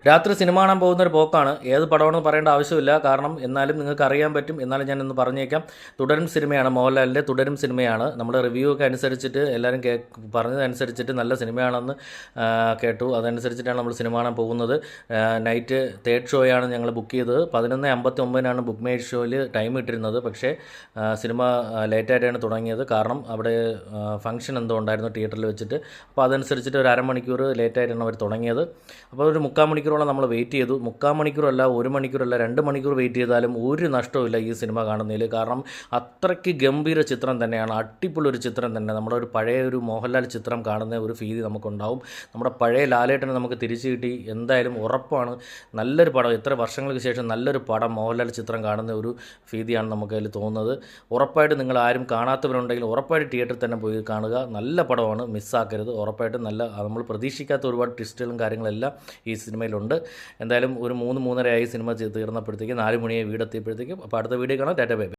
രാത്രി സിനിമ കാണാൻ പോകുന്നൊരു പോക്കാണ്. ഏത് പടമാണെന്ന് പറയേണ്ട ആവശ്യമില്ല. കാരണം എന്നാലും നിങ്ങൾക്ക് അറിയാൻ പറ്റും. എന്നാലും ഞാനൊന്ന് പറഞ്ഞേക്കാം. തുടരും സിനിമയാണ്, മോഹൻലാലിൻ്റെ തുടരും സിനിമയാണ്. നമ്മുടെ റിവ്യൂ ഒക്കെ അനുസരിച്ചിട്ട് എല്ലാവരും പറഞ്ഞതനുസരിച്ചിട്ട് നല്ല സിനിമയാണെന്ന് കേട്ടു. അതനുസരിച്ചിട്ടാണ് നമ്മൾ സിനിമ കാണാൻ പോകുന്നത്. നൈറ്റ് തേർഡ് ഷോയാണ് ഞങ്ങൾ ബുക്ക് ചെയ്തത്. 11:59 ബുക്ക് മൈ ഷോയിൽ ടൈം ഇട്ടിരുന്നത്. പക്ഷേ സിനിമ ലേറ്റായിട്ടാണ് തുടങ്ങിയത്. കാരണം അവിടെ ഫംഗ്ഷൻ എന്തോ ഉണ്ടായിരുന്നു തിയേറ്ററിൽ വെച്ചിട്ട്. അപ്പോൾ അതനുസരിച്ചിട്ട് ഒരു അരമണിക്കൂർ ലേറ്റായിട്ടാണ് അവർ തുടങ്ങിയത്. അപ്പോൾ ഒരു 3/4 മണിക്കൂറോളം നമ്മൾ വെയിറ്റ് ചെയ്തു. 3/4 മണിക്കൂറല്ല, 1 മണിക്കൂറല്ല, 2 മണിക്കൂർ വെയിറ്റ് ചെയ്താലും ഒരു നഷ്ടവുമില്ല ഈ സിനിമ കാണുന്നതിൽ. കാരണം അത്രയ്ക്ക് ഗംഭീര ചിത്രം തന്നെയാണ്, അടിപൊളി ഒരു ചിത്രം തന്നെ. നമ്മുടെ ഒരു പഴയ ഒരു മോഹൻലാൽ ചിത്രം കാണുന്ന ഒരു ഫീൽ നമുക്കുണ്ടാവും. നമ്മുടെ പഴയ ലാലേട്ടനെ നമുക്ക് തിരിച്ചു കിട്ടി. എന്തായാലും ഉറപ്പാണ് നല്ലൊരു പടം. എത്ര വർഷങ്ങൾക്ക് ശേഷം നല്ലൊരു പടം മോഹൻലാൽ ചിത്രം കാണുന്ന ഒരു ഫീതിയാണ് നമുക്കതിൽ തോന്നുന്നത്. ഉറപ്പായിട്ട് നിങ്ങൾ ആരും കാണാത്തവരുണ്ടെങ്കിൽ ഉറപ്പായിട്ട് തിയേറ്ററിൽ തന്നെ പോയി കാണുക. നല്ല പടമാണ്, മിസ്സാക്കരുത്. ഉറപ്പായിട്ടും നല്ല, നമ്മൾ പ്രതീക്ഷിക്കാത്ത ഒരുപാട് ട്വിസ്റ്റുകളും കാര്യങ്ങളെല്ലാം ഈ സിനിമയിലുണ്ട്. എന്തായാലും ഒരു 3-3:30 ആയി സിനിമ തീർന്നപ്പോഴത്തേക്കും, 4 മണിയായി വീടെത്തിയപ്പോഴത്തേക്കും. അപ്പോൾ അടുത്ത വീഡിയോ കാണാം. Tata bye bye.